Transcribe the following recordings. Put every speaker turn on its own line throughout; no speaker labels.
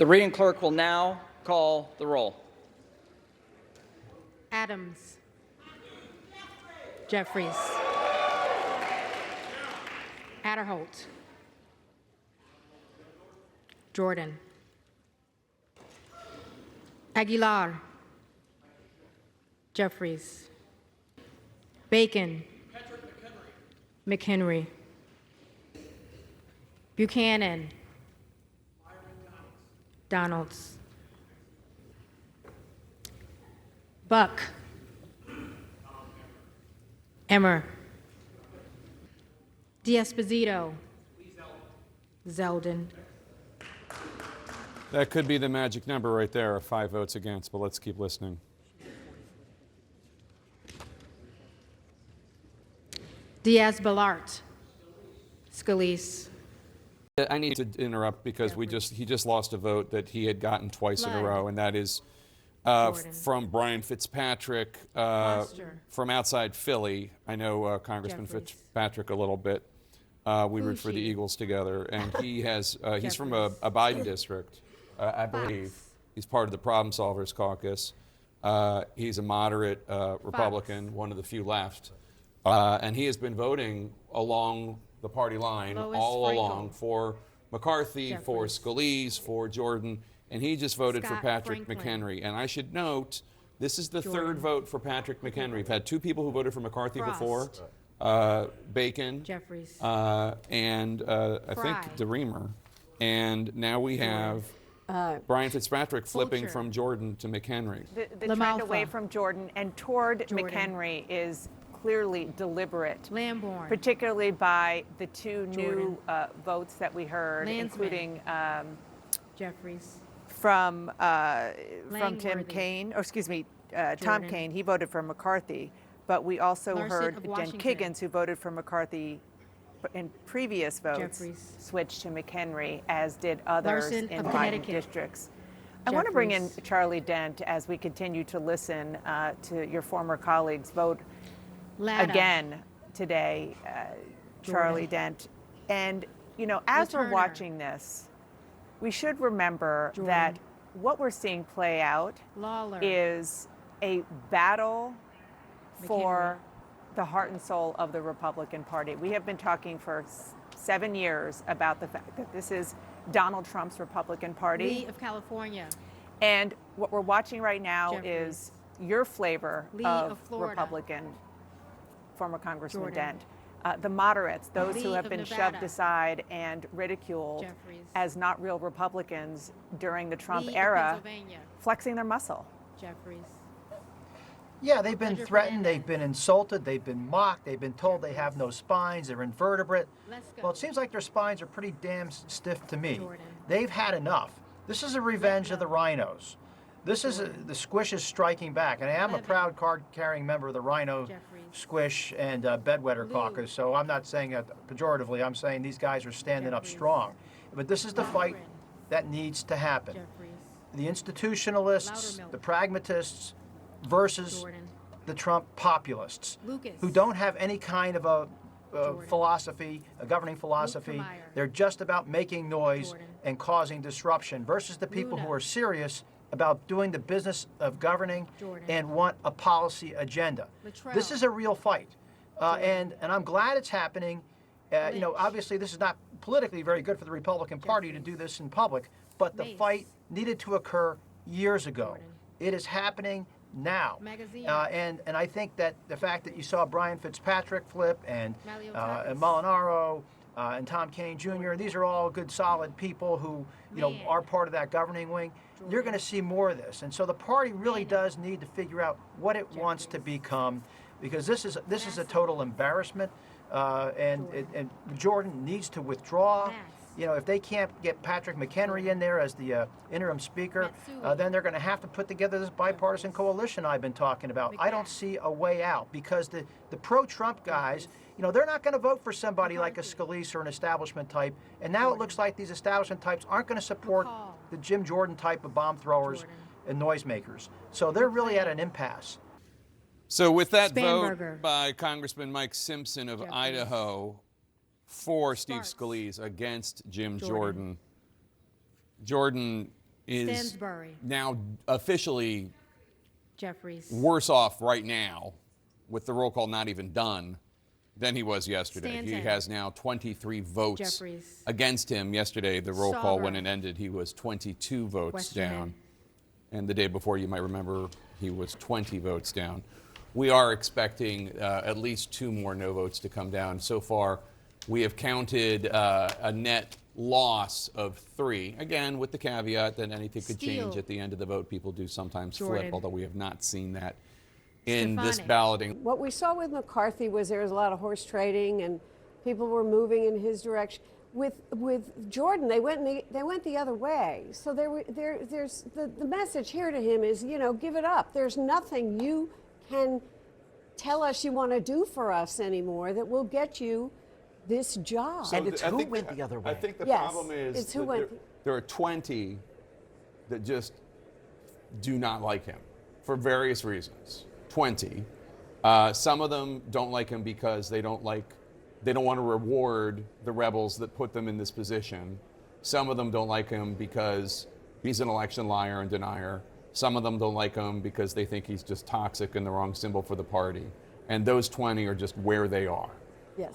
The reading clerk will now call the roll.
Adams. Jeffries. Adderholt. Jordan. Aguilar. Jeffries. Bacon. McHenry. Buchanan. Donalds. Buck. Emmer. D'Esposito. Zeldin.
That could be the magic number right there, 5 votes against, but let's keep listening.
Diaz-Balart. Scalise.
I need to interrupt because he just lost a vote that he had gotten twice in a row, and that is from Brian Fitzpatrick from outside Philly. I know Congressman Fitzpatrick a little bit. We root for the Eagles together, and he has he's from a Biden district, I believe. He's part of the Problem Solvers Caucus. He's a moderate Republican, one of the few left, and he has been voting along the party line all along for McCarthy, for Scalise, for Jordan, and he just voted for Patrick McHenry. And I should note, this is the third vote for Patrick McHenry. We've had two people who voted for McCarthy before, Bacon,
Jeffries,
and I think DeReamer. And now we have Brian Fitzpatrick flipping from Jordan to McHenry.
The trend away from Jordan and toward McHenry is clearly deliberate,
Lamborn,
particularly by the two new votes that we heard, including
Jeffries,
from Tim Kaine, or excuse me, Tom Kaine. He voted for McCarthy, but we also heard Jen Kiggins, who voted for McCarthy in previous votes, switched to McHenry, as did others in Biden districts. I want to bring in Charlie Dent as we continue to listen to your former colleagues vote again today, Charlie Dent. And, you know, as we're watching this, we should remember that what we're seeing play out is a battle for the heart and soul of the Republican Party. We have been talking for 7 years about the fact that this is Donald Trump's Republican Party.
Lee of California.
And what we're watching right now is your flavor of Republican, former Congressman Dent. The moderates, those who have been shoved aside and ridiculed as not real Republicans during the Trump era, flexing their muscle.
Jeffries.
Yeah, they've been threatened, they've been insulted, they've been mocked, they've been told they have no spines, they're invertebrate. Well, it seems like their spines are pretty damn stiff to me. They've had enough. This is a revenge of the rhinos. This is the Squish is striking back, and I am a proud card-carrying member of the Rhino, Squish, and Bedwetter Caucus, so I'm not saying that pejoratively. I'm saying these guys are standing up strong. But this is the fight that needs to happen. The institutionalists, the pragmatists, versus the Trump populists, who don't have any kind of a philosophy, a governing philosophy. They're just about making noise and causing disruption, versus the people who are serious about doing the business of governing and want a policy agenda. This is a real fight, and I'm glad it's happening. You know, obviously this is not politically very good for the Republican Party to do this in public, but the fight needed to occur years ago. It is happening now, and I think that the fact that you saw Brian Fitzpatrick flip and Molinaro and Tom Kaine Jr., these are all good, solid people who are part of that governing wing. You're going to see more of this, and so the party really does need to figure out what it wants to become, because this is a total embarrassment, and Jordan needs to withdraw. You know, if they can't get Patrick McHenry in there as the interim speaker, then they're going to have to put together this bipartisan coalition I've been talking about. I don't see a way out, because the pro-Trump guys, they're not going to vote for somebody like a Scalise or an establishment type. And now it looks like these establishment types aren't going to support the Jim Jordan type of bomb throwers and noisemakers. So they're really at an impasse.
So with that vote by Congressman Mike Simpson of Idaho, for Steve Scalise against Jim Jordan. Jordan is
Stansbury.
now officially
Jeffries.
worse off right now, with the roll call not even done, than he was yesterday. He
Stanton.
has now 23 votes
Jeffries.
against him. Yesterday, the roll call, when
Sauber.
it ended, he was 22 votes
Westerman.
down. And the day before, you might remember, he was 20 votes down. We are expecting at least 2 more no votes to come down. So far, we have counted a net loss of 3. Again, with the caveat that anything could change
Steele.
at the end of the vote. People do sometimes
Jordan.
flip, although we have not seen that in this
Stefanik.
balloting.
What we saw with McCarthy was there was a lot of horse trading and people were moving in his direction. With Jordan, they went the other way. So there's the message here to him is, you know, give it up. There's nothing you can tell us you want to do for us anymore that will get you this job.
And it's who went the other way.
I think the
Yes,
problem is
it's who
that
went-
there are 20 that just do not like him for various reasons. 20. Some of them don't like him because they don't want to reward the rebels that put them in this position. Some of them don't like him because he's an election liar and denier. Some of them don't like him because they think he's just toxic and the wrong symbol for the party. And those 20 are just where they are.
Yes.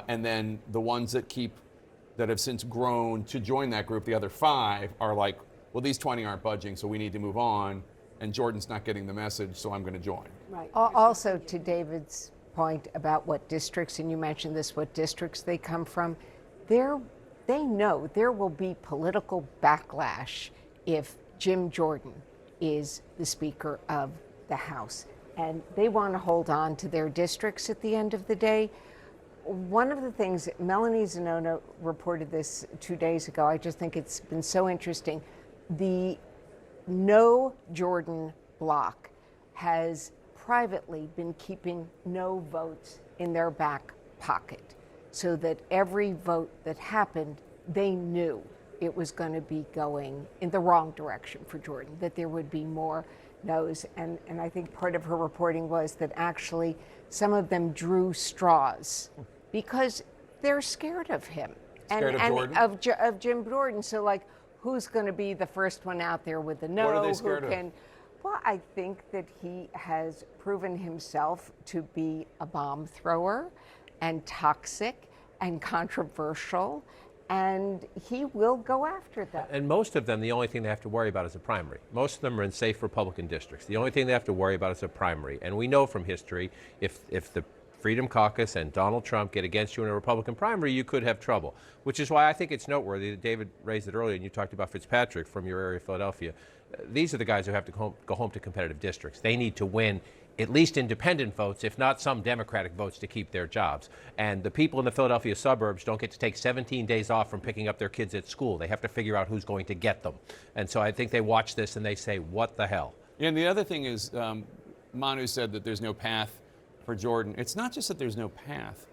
And then the ones that have since grown to join that group, the other 5 are like, well, these 20 aren't budging, so we need to move on. And Jordan's not getting the message, so I'm going to join.
Right.
Also, to David's point about what districts, and you mentioned this, what districts they come from, they know there will be political backlash if Jim Jordan is the Speaker of the House. And they want to hold on to their districts at the end of the day. One of the things, Melanie Zanona reported this 2 days ago, I just think it's been so interesting. The No Jordan bloc has privately been keeping no votes in their back pocket so that every vote that happened, they knew it was going to be going in the wrong direction for Jordan, that there would be more no's. And I think part of her reporting was that actually some of them drew straws because they're scared of him.
Scared of Jordan?
Of Jim Jordan. So, like, who's going to be the first one out there with the no?
What are they scared of?
Well, I think that he has proven himself to be a bomb thrower and toxic and controversial, and he will go after them.
And most of them, the only thing they have to worry about is a primary. Most of them are in safe Republican districts. The only thing they have to worry about is a primary. And we know from history, if the Freedom Caucus and Donald Trump get against you in a Republican primary, you could have trouble. Which is why I think it's noteworthy that David raised it earlier, and you talked about Fitzpatrick from your area of Philadelphia. These are the guys who have to go home to competitive districts. They need to win at least independent votes, if not some Democratic votes, to keep their jobs. And the people in the Philadelphia suburbs don't get to take 17 days off from picking up their kids at school. They have to figure out who's going to get them. And so I think they watch this and they say, what the hell?
And the other thing is, Manu said that there's no path for Jordan. It's not just that there's no path.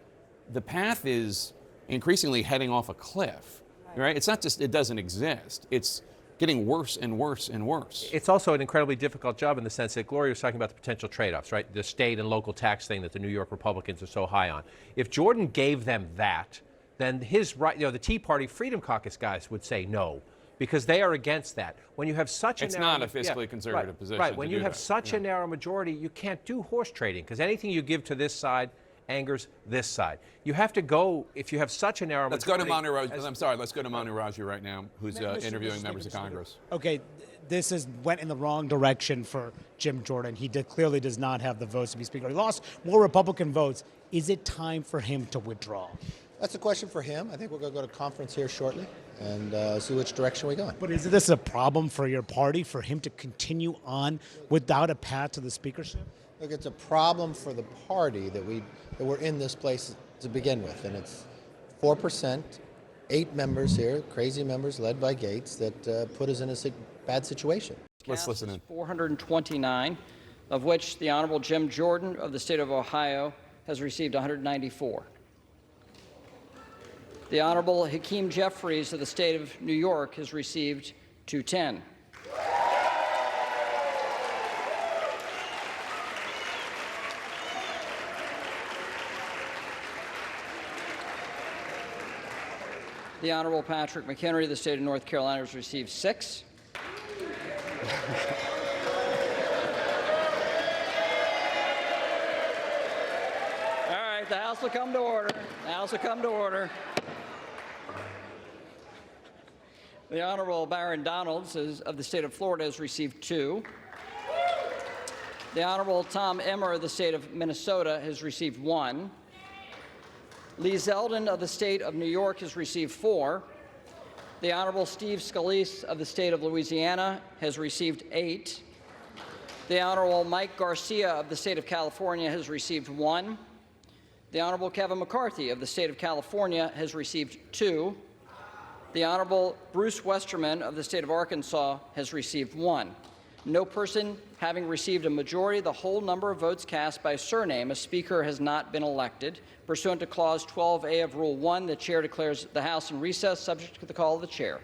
The path is increasingly heading off a cliff, right? It's not just it doesn't exist. It's getting worse and worse and worse.
It's also an incredibly difficult job in the sense that Gloria was talking about the potential trade-offs, right? The state and local tax thing that the New York Republicans are so high on. If Jordan gave them that, then his right, the Tea Party Freedom Caucus guys would say no, because they are against that. When you have such
It's not a fiscally conservative position
Right.
to
When
do
you have
that.
such a narrow majority, you can't do horse trading, because anything you give to this side angers this side. You have to go, if you have such a narrow
Let's go
majority.
to Manu Raju. I'm sorry, let's go to Manu Raju right now, who's interviewing members of Congress.
Okay, this went in the wrong direction for Jim Jordan. He clearly does not have the votes to be Speaker. He lost more Republican votes. Is it time for him to withdraw?
That's a question for him. I think we're going to go to conference here shortly and see which direction we're going.
But is this a problem for your party, for him to continue on without a path to the speakership?
Look, it's a problem for the party that we're in this place to begin with, and it's 4%, 8 members here, crazy members led by Gates, that put us in a bad situation.
Let's listen in.
429, of which the Honorable Jim Jordan of the state of Ohio has received 194. The Honorable Hakeem Jeffries of the state of New York has received 210. The Honorable Patrick McHenry of the state of North Carolina has received 6. All right, the House will come to order. The House will come to order. The Honorable Baron Donalds of the state of Florida has received 2. The Honorable Tom Emmer of the state of Minnesota has received 1. Lee Zeldin of the state of New York has received 4. The Honorable Steve Scalise of the state of Louisiana has received 8. The Honorable Mike Garcia of the state of California has received 1. The Honorable Kevin McCarthy of the state of California has received 2. The Honorable Bruce Westerman of the state of Arkansas has received 1. No person having received a majority of the whole number of votes cast by surname, a speaker has not been elected. Pursuant to Clause 12A of Rule 1, the chair declares the House in recess, subject to the call of the chair.